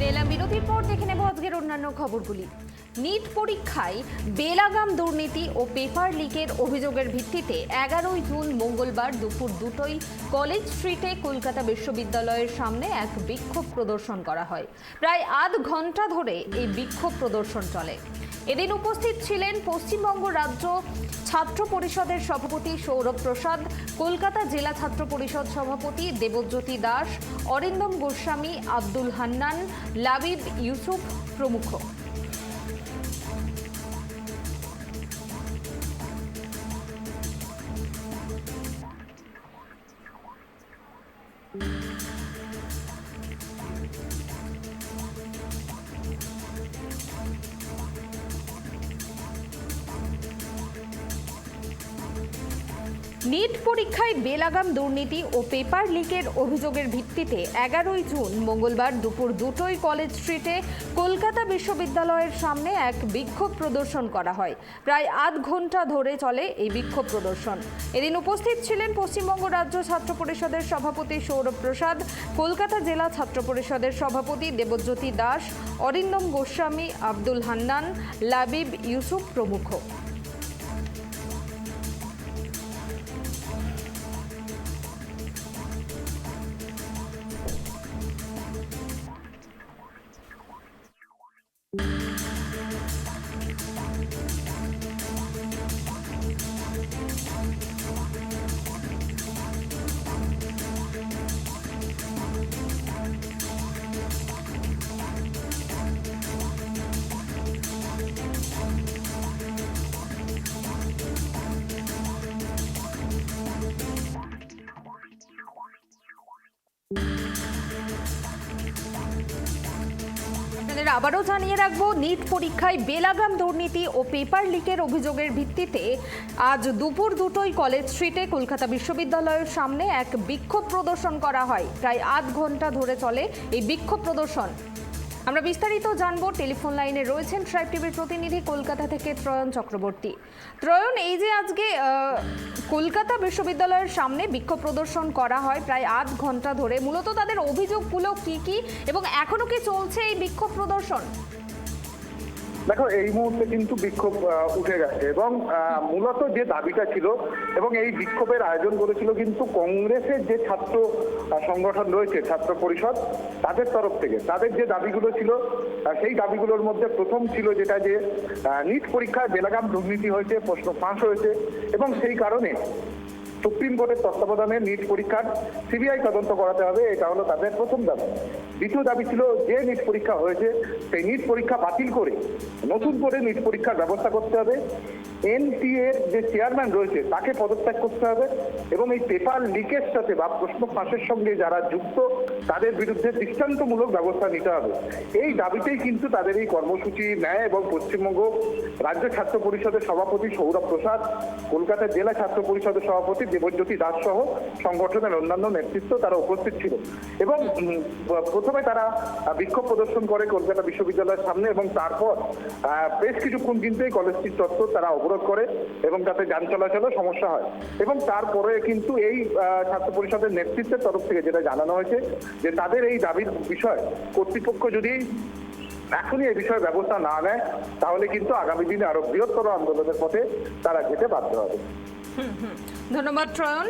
ফিরে এলাম বিরতির পর, দেখে নেব আজকের অন্যান্য খবরগুলি। নিট পরীক্ষায় বেলাগাম দুর্নীতি ও পেপার লিকের অভিযোগের ভিত্তিতে 11ই জুন মঙ্গলবার দুপুর 2টোয় কলেজ স্ট্রিটে কলকাতা বিশ্ববিদ্যালয়ের সামনে এক বিক্ষোভ প্রদর্শন করা হয়। প্রায় আধ ঘন্টা ধরে এই বিক্ষোভ প্রদর্শন চলে। এদিন উপস্থিত ছিলেন পশ্চিমবঙ্গ রাজ্য ছাত্র পরিষদের সভাপতি সৌরভ প্রসাদ, কলকাতা জেলা ছাত্র পরিষদ সভাপতি দেবজ্যোতি দাস, অরিন্দম গোস্বামী, আব্দুল হান্নান, লাবিব ইউসুফ প্রমুখ। নিট পরীক্ষায় বেলাগাম দুর্নীতি ও পেপার লিকের অভিযোগের ভিত্তিতে 11ই জুন মঙ্গলবার দুপুর 2টোয় কলেজ স্ট্রিটে কলকাতা বিশ্ববিদ্যালয়ের সামনে এক বিক্ষোভ প্রদর্শন করা হয়। প্রায় আধ ঘন্টা ধরে চলে এই বিক্ষোভ প্রদর্শন। এদিন উপস্থিত ছিলেন পশ্চিমবঙ্গ রাজ্য ছাত্র পরিষদের সভাপতি সৌরভ প্রসাদ, কলকাতা জেলা ছাত্র পরিষদের সভাপতি দেবজ্যোতি দাস, অরিন্দম গোস্বামী, আব্দুল হান্নান, লাবিব ইউসুফ প্রমুখ। আবারও জানিয়ে রাখবো, নিট পরীক্ষায় বেলাগাম দুর্নীতি ও পেপার লিকের অভিযোগের ভিত্তিতে আজ দুপুর 2টোয় কলেজ স্ট্রিটে কলকাতা বিশ্ববিদ্যালয়ের সামনে এক বিক্ষোভ প্রদর্শন করা হয়। প্রায় আধ ঘন্টা ধরে চলে এই বিক্ষোভ প্রদর্শন। আমরা বিস্তারিত জানবো। টেলিফোন লাইনে রয়েছেন ট্রাইব টিভির প্রতিনিধি কলকাতা থেকে ত্রয়ন চক্রবর্তী। ত্রয়ন, এই যে আজকে কলকাতা বিশ্ববিদ্যালয়ের সামনে বিক্ষোভ প্রদর্শন করা হয় প্রায় আধ ঘন্টা ধরে, মূলত তাদের অভিযোগগুলো কি এবং এখনো কি চলছে এই বিক্ষোভ প্রদর্শন? দেখো, এই মুহূর্তে কিন্তু বিক্ষোভ উঠে গেছে এবং মূলত যে দাবিটা ছিল এবং এই বিক্ষোভের আয়োজন করেছিল কিন্তু কংগ্রেসের যে ছাত্র সংগঠন রয়েছে, ছাত্র পরিষদ, তাদের তরফ থেকে তাদের যে দাবিগুলো ছিল সেই দাবিগুলোর মধ্যে প্রথম ছিল যেটা যে নিট পরীক্ষায় বেলাগাম দুর্নীতি হয়েছে, প্রশ্ন ফাঁস হয়েছে এবং সেই কারণে সুপ্রিম কোর্টের তত্ত্বাবধানে নিট পরীক্ষার সিবিআই তদন্ত করাতে হবে। এটা হলো তাদের প্রথম দাবি। দ্বিতীয় দাবি ছিল যে নিট পরীক্ষা হয়েছে সেই নিট পরীক্ষা বাতিল করে নতুন করে নিট পরীক্ষার ব্যবস্থা করতে হবে। এনটিএ এর যে চেয়ারম্যান রয়েছে তাকে পদত্যাগ করতে হবে এবং এই পেপার লিকের সাথে বা প্রশ্ন ফাঁসের সঙ্গে যারা যুক্ত তাদের বিরুদ্ধে দৃষ্টান্তমূলক ব্যবস্থা নিতে হবে। এই দাবিতেই কিন্তু তাদের এই কর্মসূচি নেয় এবং পশ্চিমবঙ্গ রাজ্য ছাত্র পরিষদের সভাপতি সৌরভ প্রসাদ, কলকাতা জেলা ছাত্র পরিষদের সভাপতি দেবজ্যোতি দাস সহ সংগঠনের অন্যান্য নেতৃত্ব তারা উপস্থিত ছিল এবং প্রথমে তারা বিক্ষোভ প্রদর্শন করে কলকাতা বিশ্ববিদ্যালয়ের সামনে এবং তারপর বেশ কিছুক্ষণ কিন্তু এই কলেজটির চত্বর তারা অবরোধ করে এবং তাতে যান চলাচলের সমস্যা হয় এবং তারপরে কিন্তু এই ছাত্র পরিষদের নেতৃত্বের তরফ থেকে যেটা জানানো হয়েছে যে তাদের এই দাবির বিষয় কর্তৃপক্ষ যদি এখনই এই বিষয়ে ব্যবস্থা না নেয় তাহলে কিন্তু আগামী দিনে আরো বৃহত্তর আন্দোলনের পথে তারা যেতে বাধ্য হবে। ধন্যবাদ ত্রয়ন।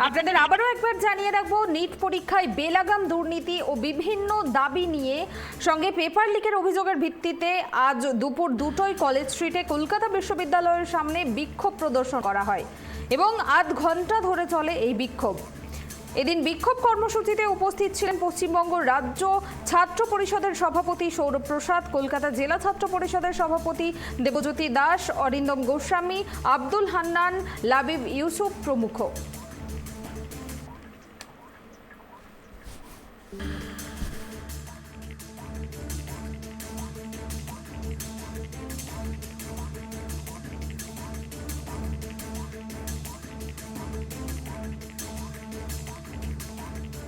আপনাদের আবারও একবার জানিয়ে রাখবো, নিট পরীক্ষায় বেলাগাম দুর্নীতি ও বিভিন্ন দাবি নিয়ে সঙ্গে পেপার লিকের অভিযোগের ভিত্তিতে আজ দুপুর 2টোয় কলেজ স্ট্রিটে কলকাতা বিশ্ববিদ্যালয়ের সামনে বিক্ষোভ প্রদর্শন করা হয় এবং আধ ঘন্টা ধরে চলে এই বিক্ষোভ। এদিন বিক্ষোভ কর্মসূচিতে উপস্থিত ছিলেন পশ্চিমবঙ্গ রাজ্য ছাত্র পরিষদের সভাপতি সৌরভ প্রসাদ, কলকাতা জেলা ছাত্র পরিষদের সভাপতি দেবজ্যোতি দাস, অরিন্দম গোস্বামী, আব্দুল হান্নান, লাবিব ইউসুফ প্রমুখ।